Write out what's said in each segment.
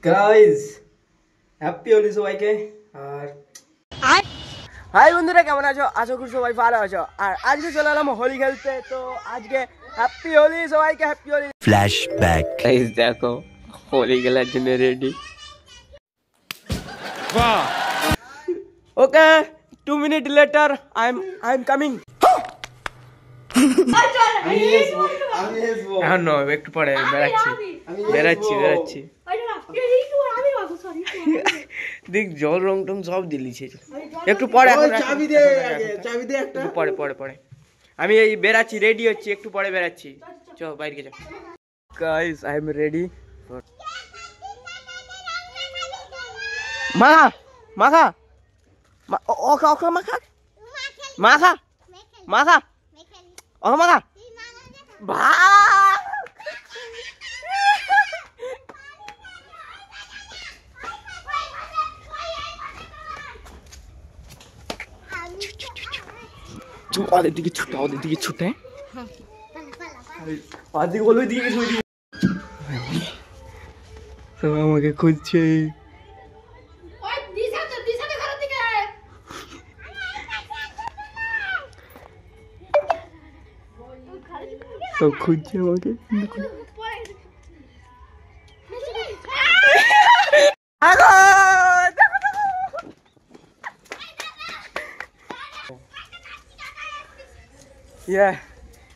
Guys happy Holi সবাইকে। আর high বন্ধুরা, কেমন আছো? আশা করি সবাই ভালো আছো। আর আজকে চলে এলাম হোলি খেলতে, তো আজকে হ্যাপি হোলি সবাইকে, হ্যাপি হোলি। ফ্ল্যাশব্যাক। গাইস দেখো, হোলি খেলার জন্য রেডি। বাহ, ওকে 2 minutes later I am coming. এখন নয়, একটু পরে বেরাচ্ছি। দেখ জল রং টং সব দিলিছে, একটু পরে পরে আমি এই বেরাচ্ছি, রেডি হচ্ছি, একটু পরে বেরাচ্ছি। চল বাইরে যাও। Guys I am ready. মাখা ওকে মাখা ওদের দিকে ছুটে সবাই আমাকে খুঁজছে। সব খুঁজছে আমাকে।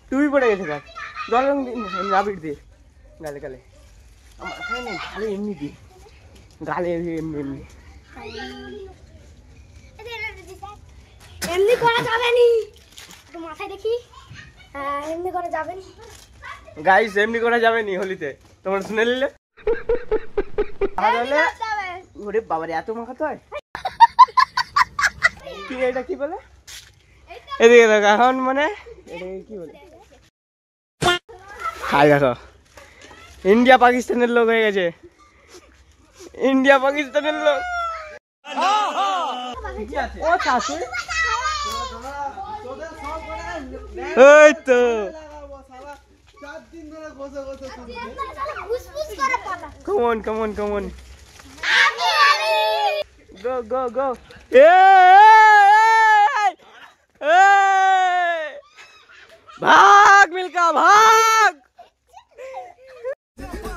টুপি পড়ে গেছে গাছ, জল রং রাবিট দিয়ে গালে মাথায় নেই, গালে এমনি দিয়ে গালে এমনি করা যাবে নি, মাথায় দেখি এমনি করা যাবে নি। গাইস এমনি করা যাবে নি হোলিতে, তোমরা শুনে নিলে? ওরে বাবারে, এত মাখাতে হয়? কি এটা কি বলে? এদিকে দেখো, এখন মানে এটাকে কি বলে? হাই দেখো, ইন্ডিয়া পাকিস্তানের লোক হয়ে গেছে, ইন্ডিয়া পাকিস্তানের লোক। ও চাষি এই তো কমন গো भाग मिल्का भाग।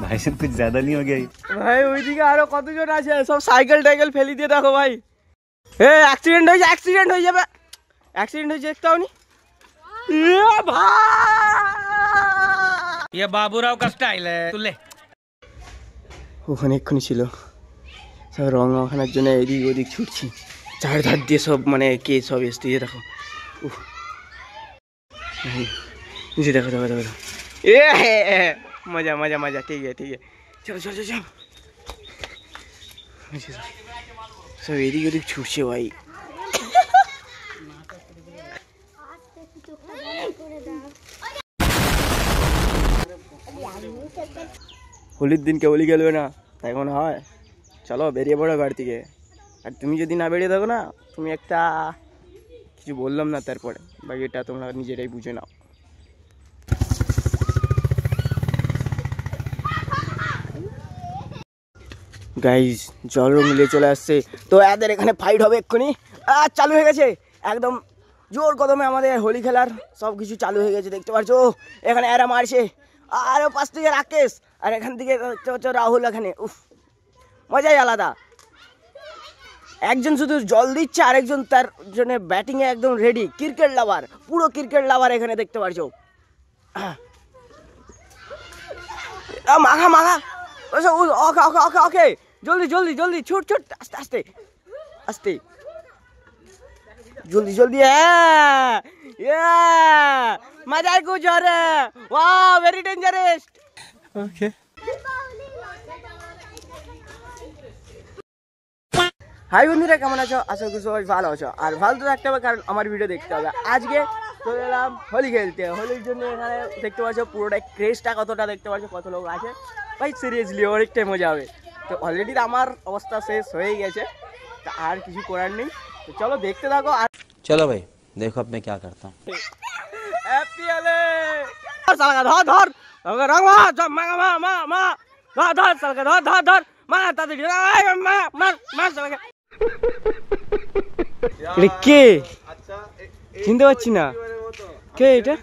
भाई साहब कुछ ज्यादा नहीं हो गया ভাই? ওইদিকে আরো কতজন আছে, সব সাইকেল টাইকেল ফেলি দিয়ে দেখো ভাই। অ্যাক্সিডেন্ট হয়ে যাবে, অ্যাক্সিডেন্ট হয়েছে, দেখতে হওনি? ये बाबूराव का स्टाइल है तू ले। ওখানে এক্ষুনি ছিল, সব রং মাখানোর জন্য এদিক ওদিক ছুটছি, চারধার দিয়ে সব মানে কে সব এসছে দেখো। নিচে দেখো মজা ঠিক আছে চলো সব এদিক ওদিক ছুটছে ভাই। হোলির দিনকে হোলি খেলবে না তাই মনে হয়? চলো বেরিয়ে পড়ো বাড়ি থেকে। আর তুমি যদি না বেরিয়ে থাকো না, তুমি একটা কিছু বললাম না, তারপরে বাকিটা তোমরা নিজেরাই বুঝে নাও। গাইজ জল রং মিলিয়ে চলে আসছে, তো এদের এখানে ফাইট হবে এক্ষুনি। চালু হয়ে গেছে, একদম জোর কদমে আমাদের হোলি খেলার সব কিছু চালু হয়ে গেছে, দেখতে পাচ্ছ। এখানে এরা মারছে, আর পাশ থেকে রাকেশ, আর এখান থেকে দেখতে পাচ্ছ রাহুল। এখানে মজাই আলাদা, একজন শুধু জল দিচ্ছে, আরেকজন তার জন্য ব্যাটিংয়ে একদম রেডি। ক্রিকেট লাভার, পুরো ক্রিকেট লাভার এখানে দেখতে পাচ্ছ। মাখা ওকে জলদি ছুট আস্তে জলদি মজা কুছ हो रहा है, वाह वेरी डेंजरस। ओके হাই বন্ধুরা, কেমন আছো? আশা করি সবাই ভালো আছো। আর ভালো তো থাকতে হবে, কারণ আমার ভিডিও দেখতে হবে। আজকে চলে এলাম হোলি খেলতে। হোলির জন্য এখানে দেখতে পাচ্ছ পুরোটাই ক্রেজটা কতটা, দেখতে পাচ্ছ কত লোক আছে ভাই। সিরিয়াসলি অনেকটাই মজা হবে। তো অলরেডি আমার অবস্থা শেষ হয়ে গেছে, তা আর কিছু করার নেই। তো চলো দেখতে থাকো। আর चलो भाई देखो अब मैं क्या करता हूँ। হ্যাপি হোলি। ধর ধর রং ধর ধর সালকে ধর মার তাড়াতাড়ি মার সবাইকে। এটা কে চিনতে পারছি না, কে এটা?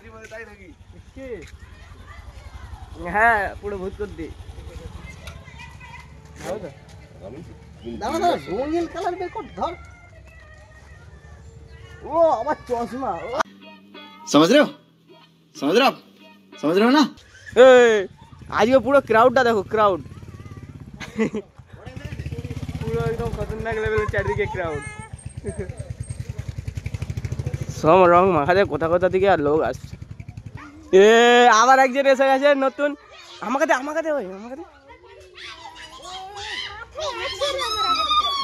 হ্যাঁ পুরো ভূত করতে ও আমার চশমা। समझ रहे हो समझ रहे हो ना। আজকে পুরো ক্রাউডটা দেখো, ক্রাউড পুরো একদম খতরনাক লেভেলের চারদিকে ক্রাউড। সব রং মাখাতে কোথা কোথা থেকে আর লোক আসছে। আবার একজন এসে গেছে নতুন। আমাকে দে আমাকে দে, ওই আমাকে দে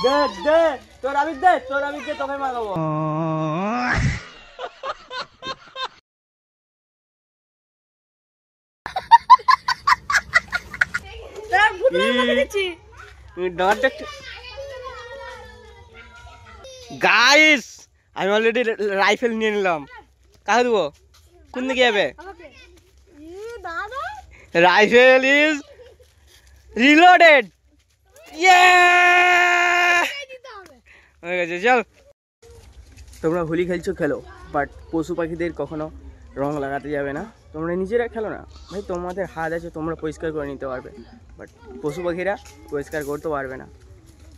দে দে, তোর আমি দে, তোর আমি দে, তোকে মাখাবো। গাইস আমি অলরেডি রাইফেল নিয়ে নিলাম। কাকে দেবো, কোন দিকে যাবে? Rifle is reloaded. হয়ে গেছে, চল। তোমরা হোলি খেলছো খেলো, বাট পশু পাখিদের কখনো রং লাগাতে যাবে না। তোমরা নিজেরা খেলো না ভাই, তোমাদের হাত আছে, তোমরা পরিষ্কার করে নিতে পারবে, বাট পশু পাখিরা পরিষ্কার করতে পারবে না।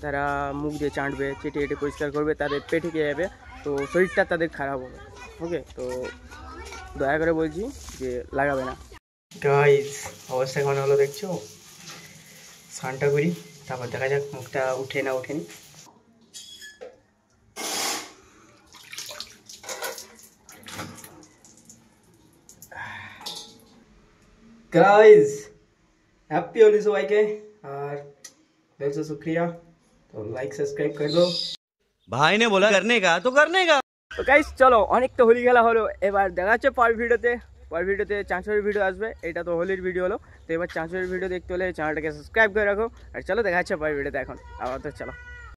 তারা মুখ দিয়ে চাটবে, চেটে চেটে পরিষ্কার করবে, তাদের পেটে খেয়ে যাবে, তো শরীরটা তাদের খারাপ হবে। ওকে, তো দয়া করে বলছি যে লাগাবে না। গাইস অবস্থা কেমন হলো দেখছো? স্নানটা করি, তারপর দেখা যাক মুখটা উঠে না ওঠেনি। गाइस हैप्पी होली সবাইকে, আর बहुत शुक्रिया। तो लाइक सब्सक्राइब कर दो। भाई ने बोला करने का तो करने का। তো গাইস চলো, অনেক তো হোলি খেলা হলো, এবার দেখা যাচ্ছে পরের ভিডিওতে চাঁচড়ের ভিডিও আসবে। এটা তো হোলির ভিডিও হলো, তো এবার চাঁচড়ের ভিডিও দেখতে হলে চ্যানেলটাকে সাবস্ক্রাইব করে রাখো। আর চলো দেখা যাচ্ছে পরের ভিডিওতে। এখন আবার তো চলো।